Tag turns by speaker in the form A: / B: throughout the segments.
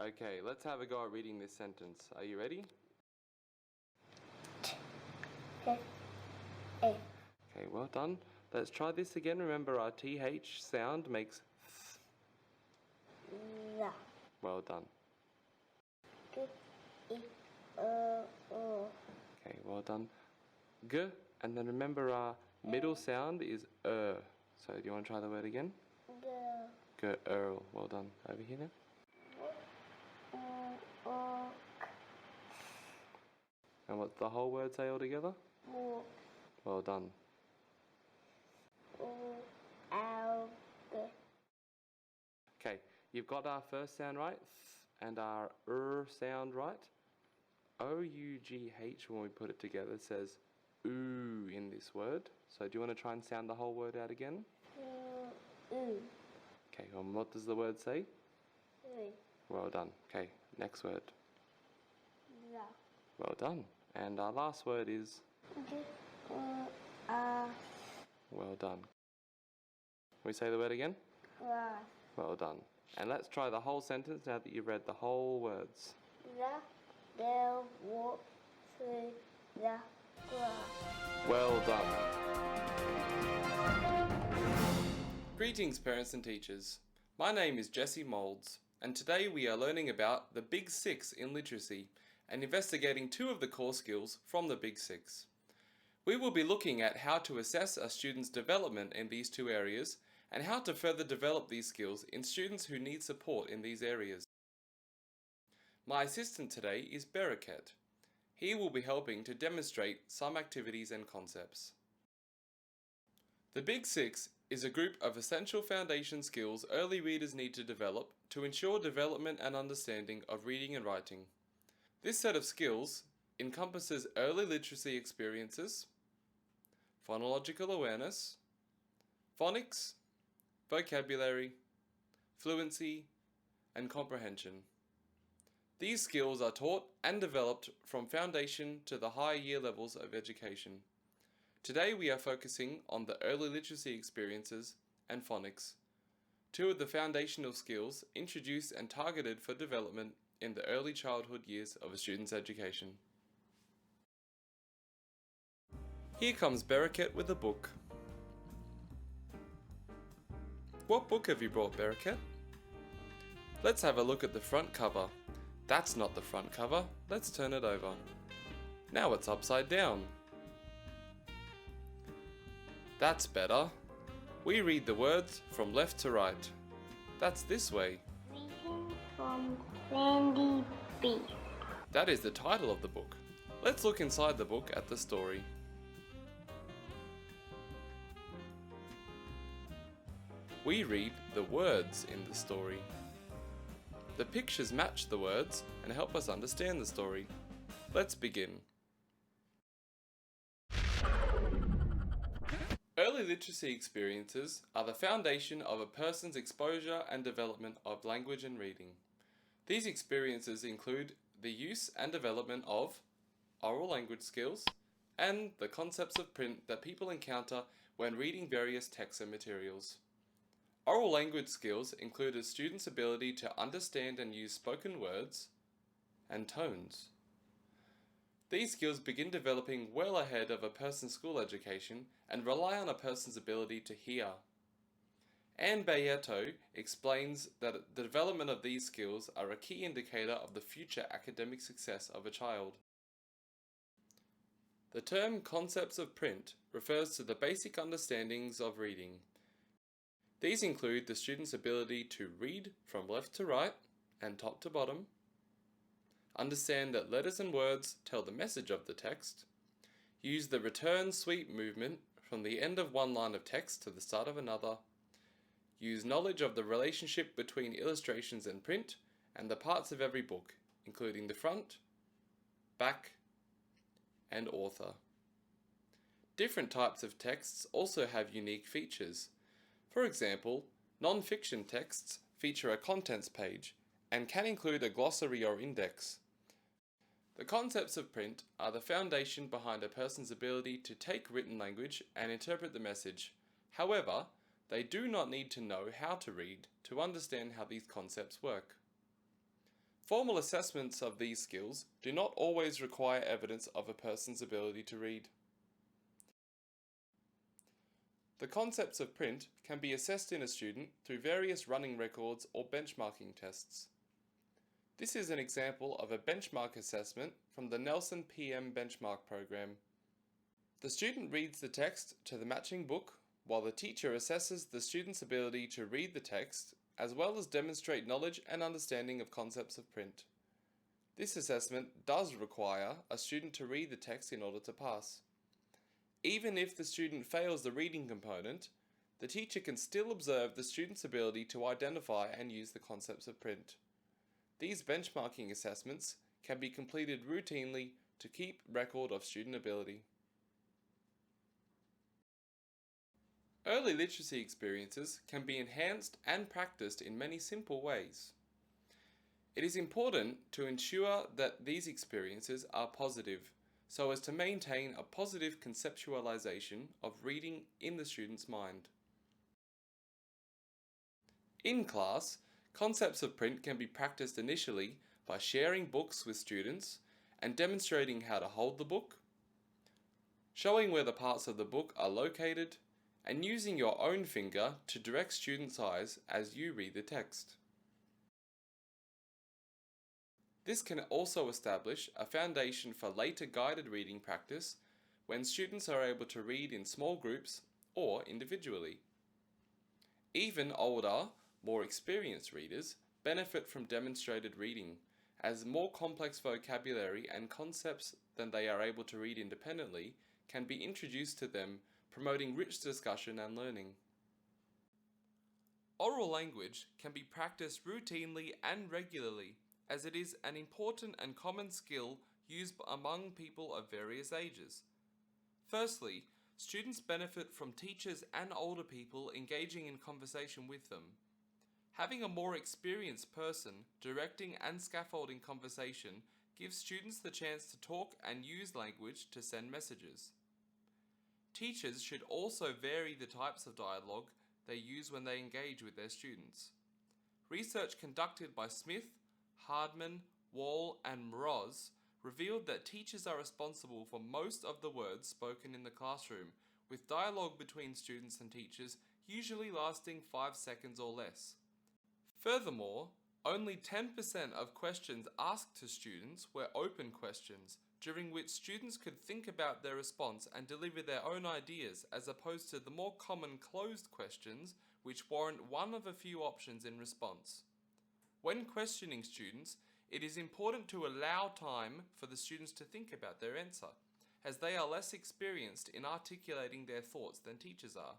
A: Okay, let's have a go at reading this sentence. Are you ready? Okay, well done. Let's try this again. Remember, our TH sound makes th. Well done. Okay, well done. G, and then remember our middle sound is So do you want to try the word again? Girl. Well done. Over here now. And what's the whole word say all together? Well done. Okay, you've got our first sound right, and our sound right. O-U-G-H, when we put it together, says ooh in this word. So do you want to try and sound the whole word out again?
B: Ooh.
A: Okay, what does the word say? Well done. Okay, next word. Well done. And our last word is? Well done. Can we say the word again? Well done. And let's try the whole sentence now that you've read the whole words.
B: Girl walked through the grass.
A: Well done. Greetings, parents and teachers. My name is Jesse Moulds, and today we are learning about the Big Six in literacy and investigating two of the core skills from the Big Six. We will be looking at how to assess a student's development in these two areas and how to further develop these skills in students who need support in these areas. My assistant today is Bereket. He will be helping to demonstrate some activities and concepts. The Big Six is a group of essential foundation skills early readers need to develop to ensure development and understanding of reading and writing. This set of skills encompasses early literacy experiences, phonological awareness, phonics, vocabulary, fluency, and comprehension. These skills are taught and developed from foundation to the higher year levels of education. Today we are focusing on the early literacy experiences and phonics, two of the foundational skills introduced and targeted for development in the early childhood years of a student's education. Here comes Bereket with a book. What book have you brought, Bereket? Let's have a look at the front cover. That's not the front cover. Let's turn it over. Now it's upside down. That's better. We read the words from left to right. That's this way.
B: Reading from Sandy Beach.
A: That is the title of the book. Let's look inside the book at the story. We read the words in the story. The pictures match the words and help us understand the story. Let's begin. Early literacy experiences are the foundation of a person's exposure and development of language and reading. These experiences include the use and development of oral language skills and the concepts of print that people encounter when reading various texts and materials. Oral language skills include a student's ability to understand and use spoken words and tones. These skills begin developing well ahead of a person's school education and rely on a person's ability to hear. Anne Bayeto explains that the development of these skills are a key indicator of the future academic success of a child. The term concepts of print refers to the basic understandings of reading. These include the student's ability to read from left to right and top to bottom, understand that letters and words tell the message of the text, use the return sweep movement from the end of one line of text to the start of another, use knowledge of the relationship between illustrations and print and the parts of every book, including the front, back, and author. Different types of texts also have unique features. For example, non-fiction texts feature a contents page and can include a glossary or index. The concepts of print are the foundation behind a person's ability to take written language and interpret the message. However, they do not need to know how to read to understand how these concepts work. Formal assessments of these skills do not always require evidence of a person's ability to read. The concepts of print can be assessed in a student through various running records or benchmarking tests. This is an example of a benchmark assessment from the Nelson PM Benchmark program. The student reads the text to the matching book, while the teacher assesses the student's ability to read the text as well as demonstrate knowledge and understanding of concepts of print. This assessment does require a student to read the text in order to pass. Even if the student fails the reading component, the teacher can still observe the student's ability to identify and use the concepts of print. These benchmarking assessments can be completed routinely to keep record of student ability. Early literacy experiences can be enhanced and practiced in many simple ways. It is important to ensure that these experiences are positive, so as to maintain a positive conceptualization of reading in the student's mind. In class, concepts of print can be practiced initially by sharing books with students and demonstrating how to hold the book, showing where the parts of the book are located, and using your own finger to direct students' eyes as you read the text. This can also establish a foundation for later guided reading practice when students are able to read in small groups or individually. Even older, more experienced readers benefit from demonstrated reading, as more complex vocabulary and concepts than they are able to read independently can be introduced to them, promoting rich discussion and learning. Oral language can be practiced routinely and regularly, as it is an important and common skill used among people of various ages. Firstly, students benefit from teachers and older people engaging in conversation with them. Having a more experienced person directing and scaffolding conversation gives students the chance to talk and use language to send messages. Teachers should also vary the types of dialogue they use when they engage with their students. Research conducted by Smith, Hardman, Wall, and Mroz revealed that teachers are responsible for most of the words spoken in the classroom, with dialogue between students and teachers usually lasting 5 seconds or less. Furthermore, only 10% of questions asked to students were open questions, during which students could think about their response and deliver their own ideas, as opposed to the more common closed questions, which warrant one of a few options in response. When questioning students, it is important to allow time for the students to think about their answer, as they are less experienced in articulating their thoughts than teachers are.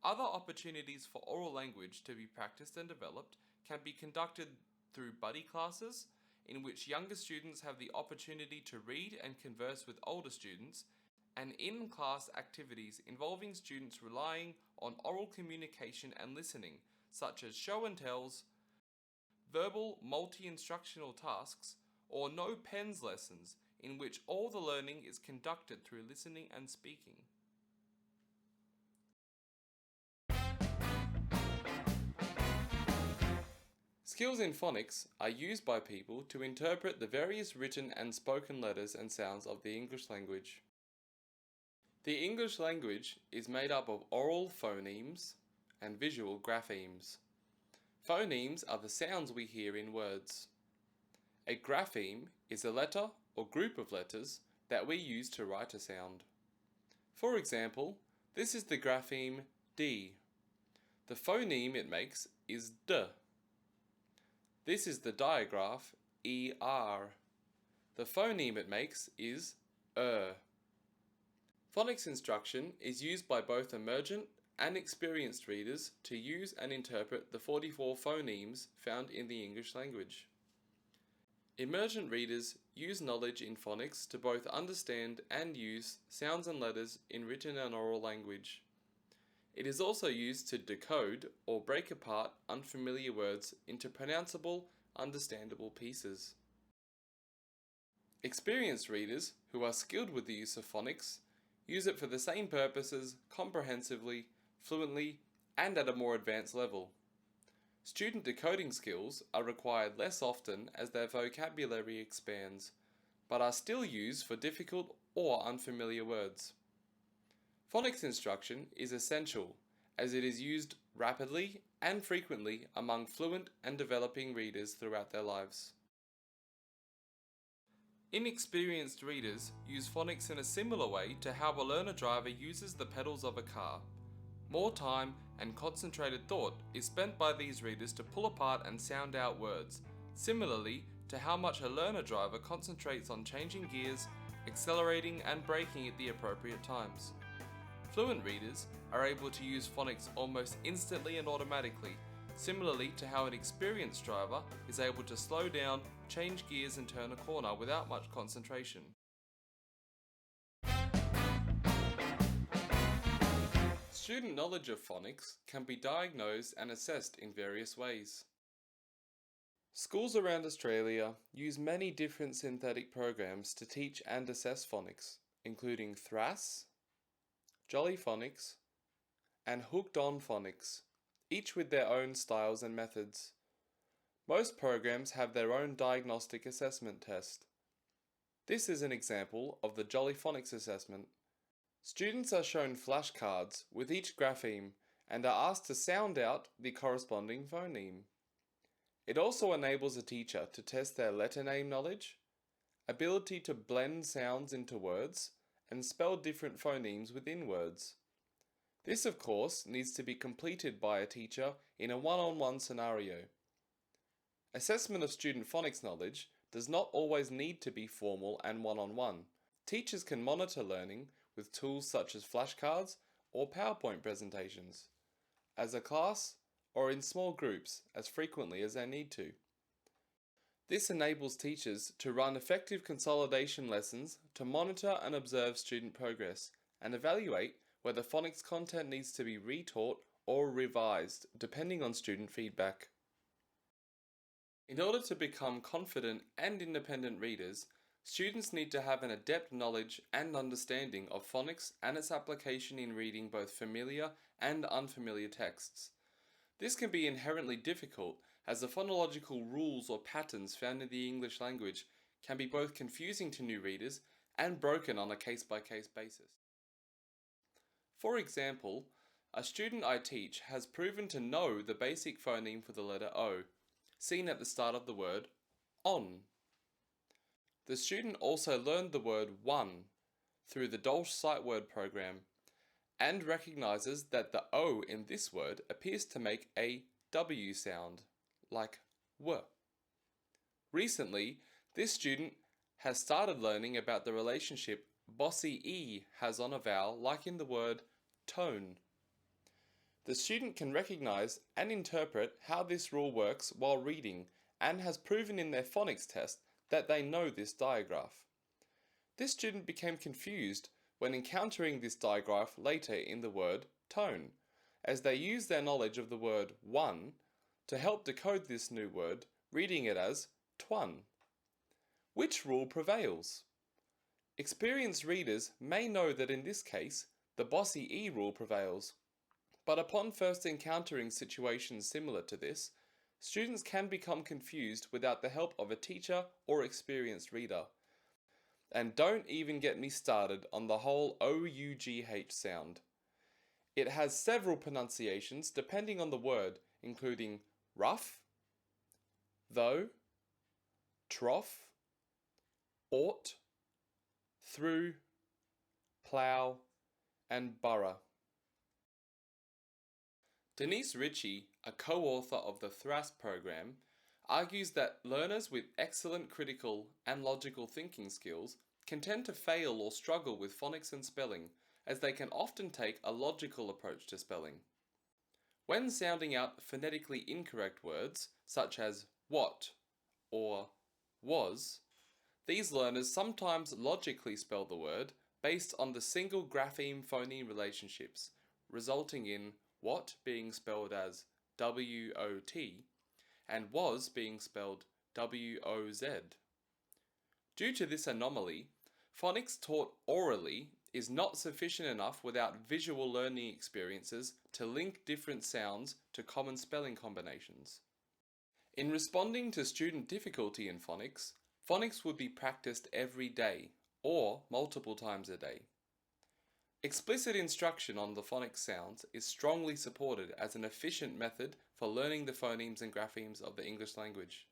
A: Other opportunities for oral language to be practiced and developed can be conducted through buddy classes, in which younger students have the opportunity to read and converse with older students, and in-class activities involving students relying on oral communication and listening, such as show and tells, verbal multi-instructional tasks, or no pens lessons, in which all the learning is conducted through listening and speaking. Skills in phonics are used by people to interpret the various written and spoken letters and sounds of the English language. The English language is made up of oral phonemes and visual graphemes. Phonemes are the sounds we hear in words. A grapheme is a letter or group of letters that we use to write a sound. For example, this is the grapheme D. The phoneme it makes is D. This is the digraph ER. The phoneme it makes is Phonics instruction is used by both emergent and experienced readers to use and interpret the 44 phonemes found in the English language. Emergent readers use knowledge in phonics to both understand and use sounds and letters in written and oral language. It is also used to decode or break apart unfamiliar words into pronounceable, understandable pieces. Experienced readers, who are skilled with the use of phonics, use it for the same purposes comprehensively, fluently, and at a more advanced level. Student decoding skills are required less often as their vocabulary expands, but are still used for difficult or unfamiliar words. Phonics instruction is essential as it is used rapidly and frequently among fluent and developing readers throughout their lives. Inexperienced readers use phonics in a similar way to how a learner driver uses the pedals of a car. More time and concentrated thought is spent by these readers to pull apart and sound out words, similarly to how much a learner driver concentrates on changing gears, accelerating and braking at the appropriate times. Fluent readers are able to use phonics almost instantly and automatically, similarly to how an experienced driver is able to slow down, change gears and turn a corner without much concentration. Student knowledge of phonics can be diagnosed and assessed in various ways. Schools around Australia use many different synthetic programs to teach and assess phonics, including Thras, Jolly Phonics, and Hooked On Phonics, each with their own styles and methods. Most programs have their own diagnostic assessment test. This is an example of the Jolly Phonics assessment. Students are shown flashcards with each grapheme and are asked to sound out the corresponding phoneme. It also enables a teacher to test their letter name knowledge, ability to blend sounds into words, and spell different phonemes within words. This, of course, needs to be completed by a teacher in a one-on-one scenario. Assessment of student phonics knowledge does not always need to be formal and one-on-one. Teachers can monitor learning with tools such as flashcards or PowerPoint presentations, as a class or in small groups as frequently as they need to. This enables teachers to run effective consolidation lessons to monitor and observe student progress and evaluate whether phonics content needs to be retaught or revised depending on student feedback. In order to become confident and independent readers, students need to have an adept knowledge and understanding of phonics and its application in reading both familiar and unfamiliar texts. This can be inherently difficult as the phonological rules or patterns found in the English language can be both confusing to new readers and broken on a case-by-case basis. For example, a student I teach has proven to know the basic phoneme for the letter O, seen at the start of the word on. The student also learned the word one through the Dolch sight word program and recognizes that the O in this word appears to make a W sound, like W. Recently, this student has started learning about the relationship bossy E has on a vowel like in the word tone. The student can recognize and interpret how this rule works while reading and has proven in their phonics test that they know this digraph. This student became confused when encountering this digraph later in the word tone, as they used their knowledge of the word one to help decode this new word, reading it as twan. Which rule prevails? Experienced readers may know that in this case, the bossy E rule prevails, but upon first encountering situations similar to this, students can become confused without the help of a teacher or experienced reader. And don't even get me started on the whole OUGH sound. It has several pronunciations depending on the word, including rough, though, trough, ought, through, plough, and borough. Denise Ritchie, a co-author of the Thras program, argues that learners with excellent critical and logical thinking skills can tend to fail or struggle with phonics and spelling, as they can often take a logical approach to spelling. When sounding out phonetically incorrect words, such as what or was, these learners sometimes logically spell the word based on the single grapheme phoneme relationships, resulting in what being spelled as W-O-T and was being spelled W-O-Z. Due to this anomaly, phonics taught orally is not sufficient enough without visual learning experiences to link different sounds to common spelling combinations. In responding to student difficulty in phonics, phonics would be practiced every day or multiple times a day. Explicit instruction on the phonics sounds is strongly supported as an efficient method for learning the phonemes and graphemes of the English language.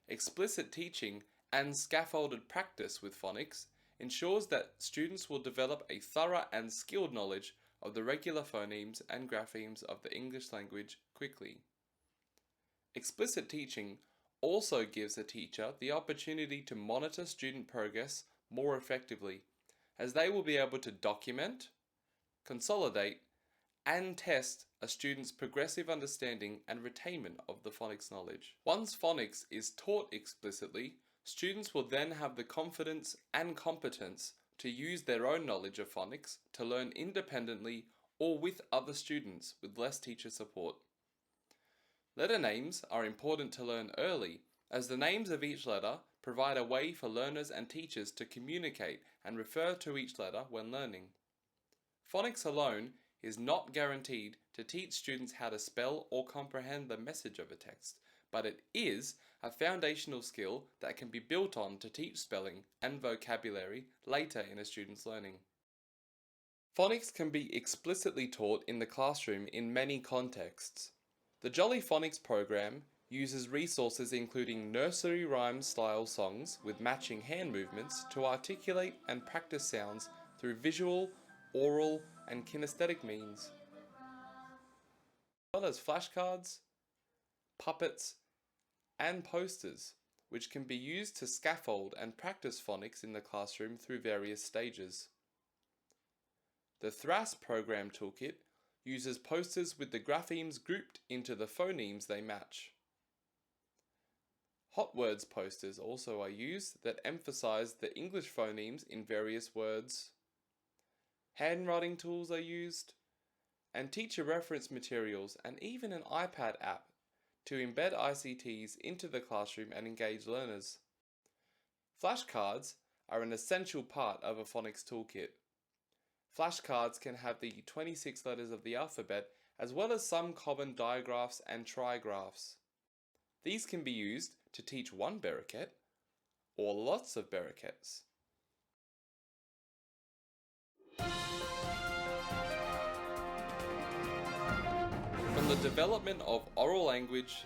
A: Explicit teaching and scaffolded practice with phonics ensures that students will develop a thorough and skilled knowledge of the regular phonemes and graphemes of the English language quickly. Explicit teaching also gives a teacher the opportunity to monitor student progress more effectively, as they will be able to document, consolidate, and test a student's progressive understanding and retainment of the phonics knowledge. Once phonics is taught explicitly, students will then have the confidence and competence to use their own knowledge of phonics to learn independently or with other students with less teacher support. Letter names are important to learn early, as the names of each letter provide a way for learners and teachers to communicate and refer to each letter when learning. Phonics alone is not guaranteed to teach students how to spell or comprehend the message of a text, but it is a foundational skill that can be built on to teach spelling and vocabulary later in a student's learning. Phonics can be explicitly taught in the classroom in many contexts. The Jolly Phonics program uses resources including nursery rhyme style songs with matching hand movements to articulate and practice sounds through visual, oral, and kinesthetic means, as well as flashcards, puppets, and posters, which can be used to scaffold and practice phonics in the classroom through various stages. The THRAS program toolkit uses posters with the graphemes grouped into the phonemes they match. Hot words posters also are used that emphasize the English phonemes in various words. Handwriting tools are used, and teacher reference materials and even an iPad app to embed ICTs into the classroom and engage learners. Flashcards are an essential part of a phonics toolkit. Flashcards can have the 26 letters of the alphabet as well as some common digraphs and trigraphs. These can be used to teach one bearcat or lots of bearcats. From the development of oral language,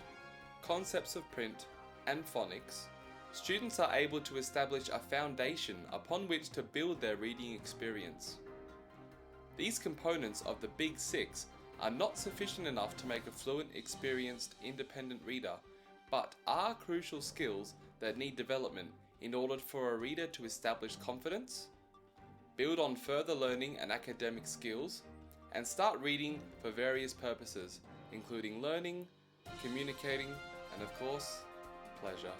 A: concepts of print, and phonics, students are able to establish a foundation upon which to build their reading experience. These components of the Big Six are not sufficient enough to make a fluent, experienced, independent reader, but are crucial skills that need development in order for a reader to establish confidence, build on further learning and academic skills, and start reading for various purposes, including learning, communicating, and of course, pleasure.